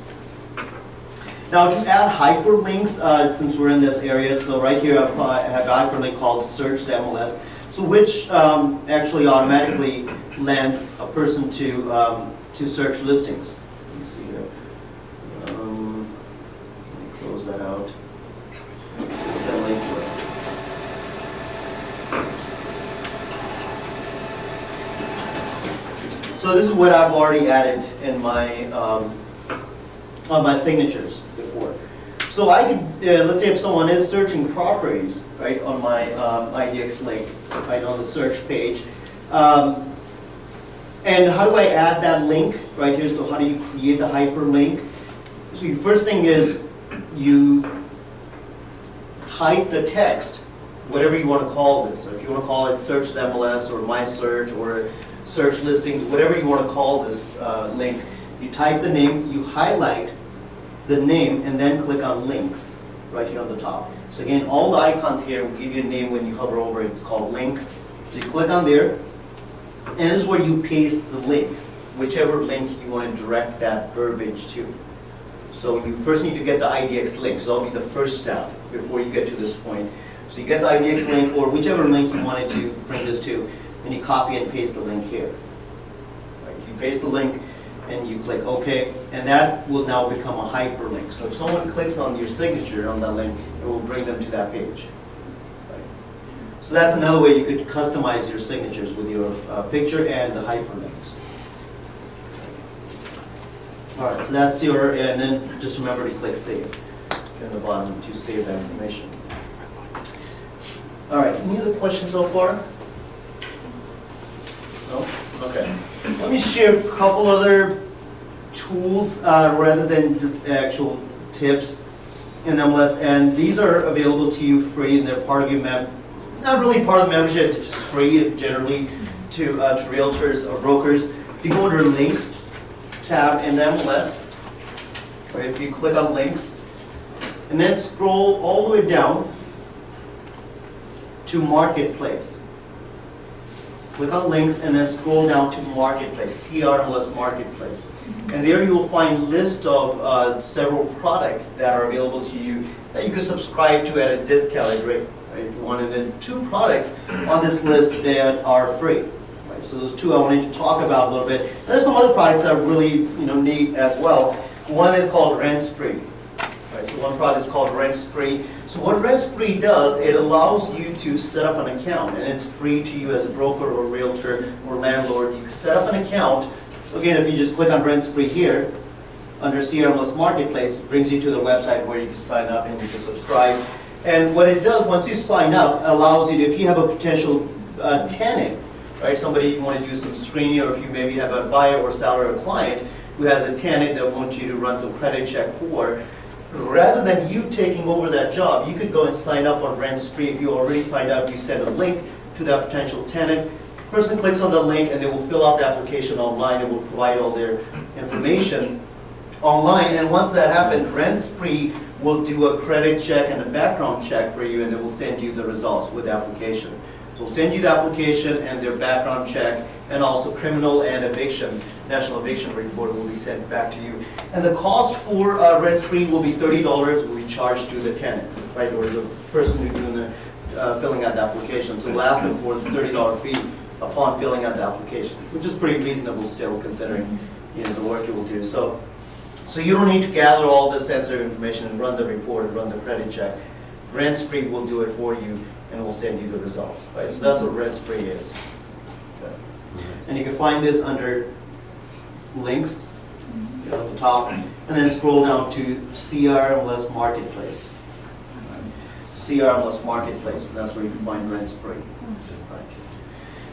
Now to add hyperlinks, since we're in this area, so right here I have a hyperlink called Search the MLS, so which actually automatically lands a person to search listings. Let me see here. Let me close that out. What's that link for? So this is what I've already added in my on my signatures before. So I could, let's say if someone is searching properties, right, on my IDX link, right, on the search page, and how do I add that link, right here? So how do you create the hyperlink? So the first thing is you type the text, whatever you want to call this. So if you want to call it Search the MLS or My Search or Search Listings, whatever you want to call this link, you type the name, you highlight the name, and then click on Links right here on the top. So again, all the icons here will give you a name when you hover over it. It's called Link. So you click on there, and this is where you paste the link, whichever link you want to direct that verbiage to. So you first need to get the IDX link, so that'll be the first step before you get to this point. So you get the IDX link, or whichever link you wanted to bring this to, and you copy and paste the link here. paste the link, and you click OK, and that will now become a hyperlink. So if someone clicks on your signature on that link, it will bring them to that page. Right. So that's another way you could customize your signatures with your picture and the hyperlinks. All right, so that's your, and then just remember to click Save in the bottom to save that information. All right, any other questions so far? No? Okay. Let me share a couple other tools rather than just actual tips in MLS, and these are available to you free, and they're part of your not really part of the membership, it's just free generally to realtors or brokers. If you go under Links tab in MLS, or if you click on Links, and then scroll all the way down to Marketplace. Click on Links and then scroll down to Marketplace, CRMLS Marketplace. And there you will find a list of several products that are available to you that you can subscribe to at a discounted rate. Right? If you wanted, then 2 products on this list that are free. Right? So those 2 I wanted to talk about a little bit. And there's some other products that are really neat as well. One is called Rent Spree. Right, so one product is called Rent Spree. So what Rent Spree does, it allows you to set up an account, and it's free to you as a broker or realtor or landlord. You can set up an account. So again, if you just click on Rent Spree here, under CRMLS Marketplace, it brings you to the website where you can sign up and you can subscribe. And what it does, once you sign up, allows you to, if you have a potential tenant, right, somebody you want to do some screening, or if you maybe have a buyer or seller or client who has a tenant that wants you to run some credit check for, rather than you taking over that job, you could go and sign up on Rent Spree. If you already signed up, you send a link to that potential tenant. The person clicks on the link and they will fill out the application online. It will provide all their information online. And once that happens, Rent Spree will do a credit check and a background check for you, and they will send you the results with the application. So we'll send you the application and their background check, and also criminal and eviction, national eviction report will be sent back to you. And the cost for Rent Spree will be $30 will be charged to the tenant, right, or the person who's doing the filling out the application. So we'll ask them for a $30 fee upon filling out the application, which is pretty reasonable still considering the work it will do. So you don't need to gather all this sensitive information and run the report and run the credit check. Rent Spree will do it for you and will send you the results, right? So that's what Rent Spree is. Okay. And you can find this under Links at the top, and then scroll down to CRMLS Marketplace. CRMLS Marketplace, and that's where you can find Rent Spree.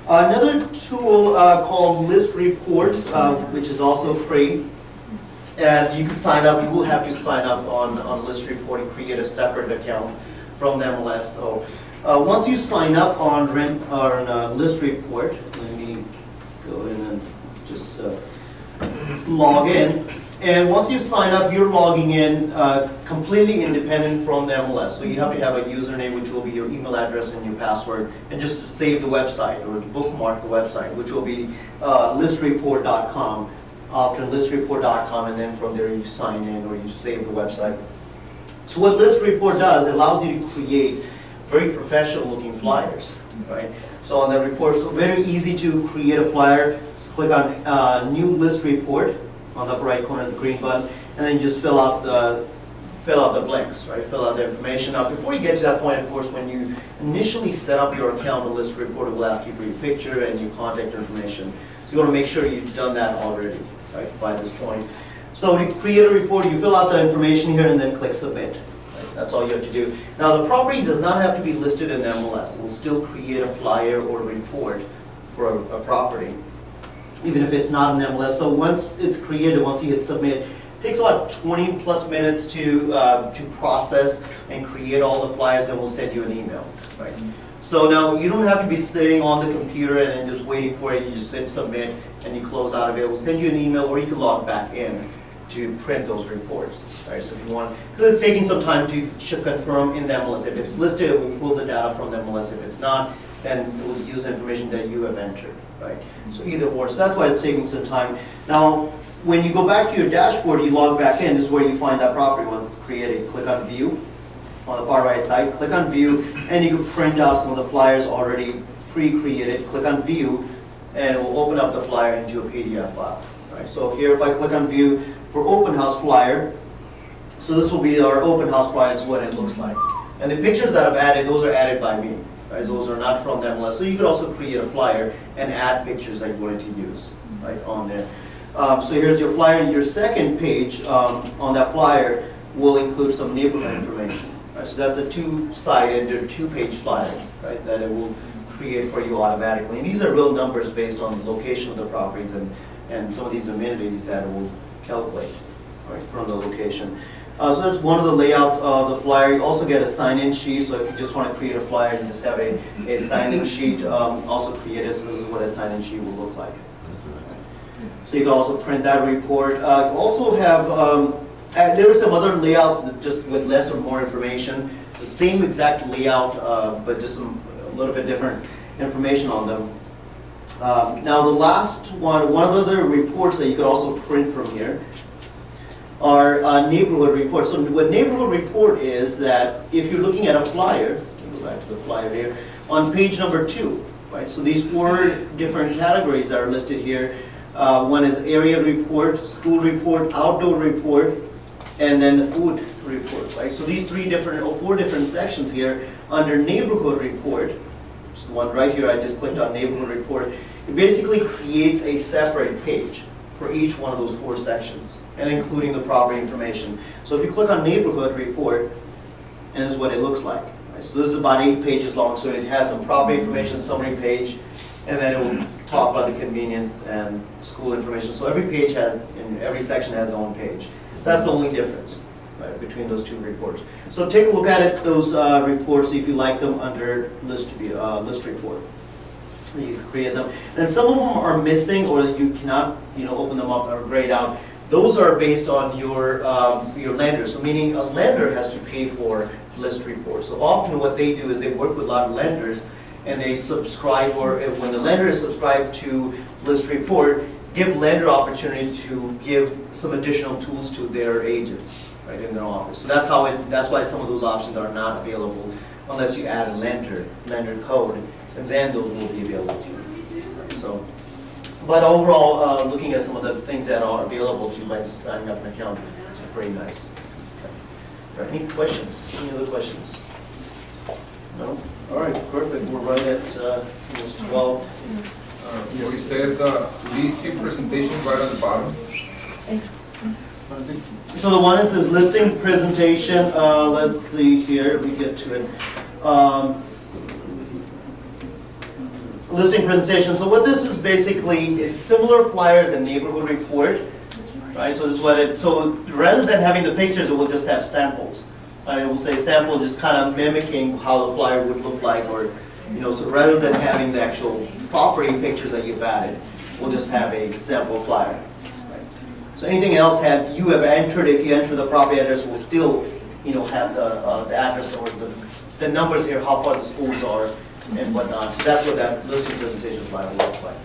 Another tool called List Reports, which is also free. And you can sign up, you will have to sign up on List Report and create a separate account from MLS. So once you sign up on List Report, let me go in and just log in. And once you sign up, you're logging in completely independent from the MLS. So you have to have a username, which will be your email address and your password, and just save the website or bookmark the website, which will be listreport.com. After listreport.com, and then from there you sign in or you save the website. So what List Report does, it allows you to create very professional looking flyers, right? So on the report, so very easy to create a flyer. Just click on New List Report on the upper right corner of the green button, and then just fill out the blanks, right? Fill out the information. Now, before you get to that point, of course, when you initially set up your account on List Report, it will ask you for your picture and your contact information. So you want to make sure you've done that already, right, by this point. So to create a report, you fill out the information here and then click Submit. Right? That's all you have to do. Now, the property does not have to be listed in MLS. It will still create a flyer or a report for a property, even if it's not in MLS. So once it's created, once you hit Submit, it takes about 20 plus minutes to process and create all the flyers, then we'll send you an email, right? So now you don't have to be sitting on the computer and then just waiting for it. You just hit Submit and you close out of it. We'll send you an email, or you can log back in to print those reports. Right? So if you want, because it's taking some time to confirm in the MLS. If it's listed, it will pull the data from the MLS. If it's not, then it will use the information that you have entered. Right? So either or. So that's why it's taking some time. Now, when you go back to your dashboard, you log back in. This is where you find that property once it's created. Click on View. On the far right side, click on View, and you can print out some of the flyers already pre-created. Click on View, and it will open up the flyer into a PDF file. Right? So here, if I click on view for open house flyer, so this will be our open house flyer. That's what it looks like. And the pictures that I've added, those are added by me. Right? Those are not from the MLS. So you could also create a flyer and add pictures that you wanted to use right on there. So here's your flyer. Your second page on that flyer will include some neighborhood information. Right? So that's a two-sided or two-page flyer, right, that it will create for you automatically. And these are real numbers based on the location of the properties and some of these amenities that it will calculate right, from the location. So that's one of the layouts of the flyer. You also get a sign-in sheet, so if you just want to create a flyer and just have a sign-in sheet also created, so this is what a sign-in sheet will look like. So you can also print that report. You also have, there are some other layouts that just with less or more information. It's the same exact layout, but just a little bit different information on them. Now the last one of the other reports that you could also print from here are neighborhood reports. So what neighborhood report is that if you're looking at a flyer, let me go back to the flyer here, on page number 2, right? So these 4 different categories that are listed here. One is area report, school report, outdoor report, and then the food report, right? So these 4 different sections here under neighborhood report, which is the one right here, I just clicked on neighborhood report, it basically creates a separate page for each one of those 4 sections, and including the property information. So if you click on neighborhood report, and this is what it looks like. Right? So this is about 8 pages long, so it has some property information summary page, and then it will talk about the convenience and school information. So every page has, and every section has their own page. That's the only difference, right, between those 2 reports. So take a look at it, those reports, if you like them under list report. You can create them, and some of them are missing, or you cannot, open them up or grade out. Those are based on your lender. So meaning a lender has to pay for list reports. So often what they do is they work with a lot of lenders, and they subscribe, or when the lender is subscribed to list report, give lender opportunity to give some additional tools to their agents, right, in their office. So that's why some of those options are not available unless you add a lender code, and then those will be available to you. So, but overall, looking at some of the things that are available to you by just signing up an account, it's pretty nice. Okay. All right, any questions? Any other questions? No? All right, perfect. We're right at almost 12. Where it says listing presentation right on the bottom. So the one that says listing presentation, let's see here, we get to it. Listing presentation. So what this is basically is similar flyer as the neighborhood report, right? So this is what it. So rather than having the pictures, it will just have samples. Right? It will say sample, just kind of mimicking how the flyer would look like, or So rather than having the actual property pictures that you've added, we'll just have a sample flyer. Right? So anything else you have entered, if you enter the property address, will still, have the address or the numbers here, how far the schools are, and whatnot. So that's what that listing presentation flyer will look like.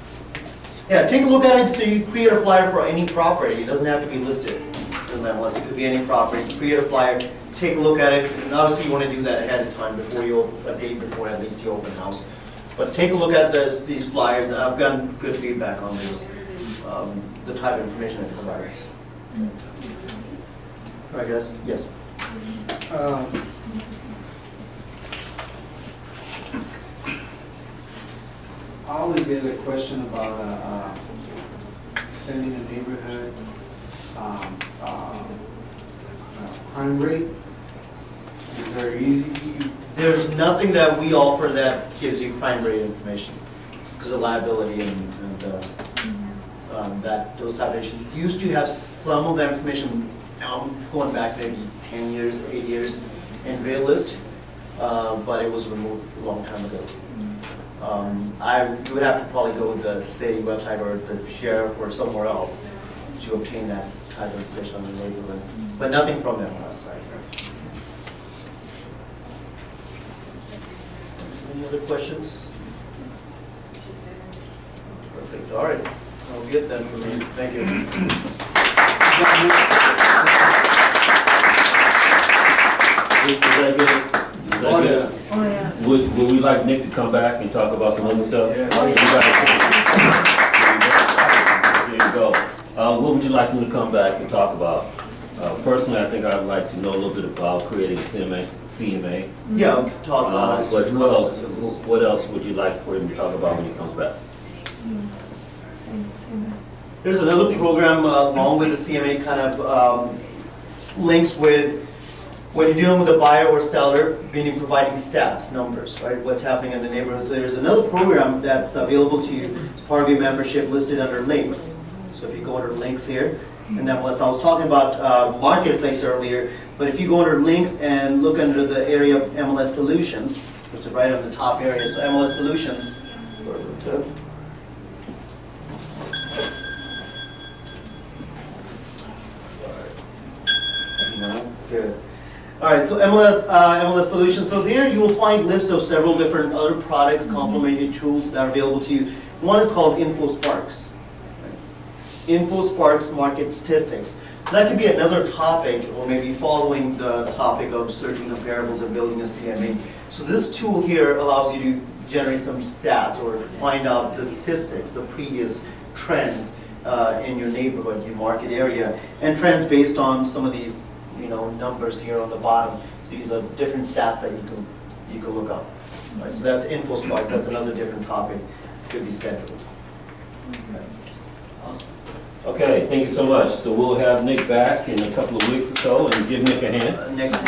Yeah, take a look at it. So you create a flyer for any property. It doesn't have to be listed in MLS. It could be any property. Create a flyer, take a look at it, and obviously you want to do that ahead of time before a day before at least your open house. But take a look at these flyers, and I've gotten good feedback on those, the type of information it provides. All right, guys. Yes. I always get a question about sending a neighborhood crime rate. Is there easy? There's nothing that we offer that gives you crime rate information because of liability and those type of issues. Used to have some of that information going back maybe 10 years, 8 years in Realist, but it was removed a long time ago. You would have to probably go to the city website or the sheriff or somewhere else to obtain that type of information on the neighborhood, but nothing from them on our site. Any other questions? Perfect. All right. I'll get that for me. Thank you. Is that good? Oh, yeah. Would we like Nick to come back and talk about some other stuff? Yeah. You guys- There you go. What would you like him to come back and talk about? Personally, I think I'd like to know a little bit about creating CMA. Yeah, we could talk about it. But what else would you like for him to talk about when he comes back? There's another program along with the CMA kind of links with when you're dealing with a buyer or seller, meaning providing stats, numbers, right? What's happening in the neighborhood. So there's another program that's available to you, part of your membership listed under links. So if you go under links here, and then I was talking about marketplace earlier, but if you go under links and look under the area of MLS Solutions, which is right on the top area, so MLS Solutions. No? Good. All right, so MLS Solutions. So there you will find lists of several different other product complementary tools that are available to you. One is called InfoSparks. InfoSparks Market Statistics. So that could be another topic, or maybe following the topic of searching comparables and building a CMA. So this tool here allows you to generate some stats or find out the statistics, the previous trends in your neighborhood, your market area, and trends based on some of these, numbers here on the bottom. So these are different stats that you can look up. Right, so that's InfoSparks. That's another different topic to be scheduled. Okay. Awesome. Okay, thank you so much. So we'll have Nick back in a couple of weeks or so, and give Nick a hand. Next.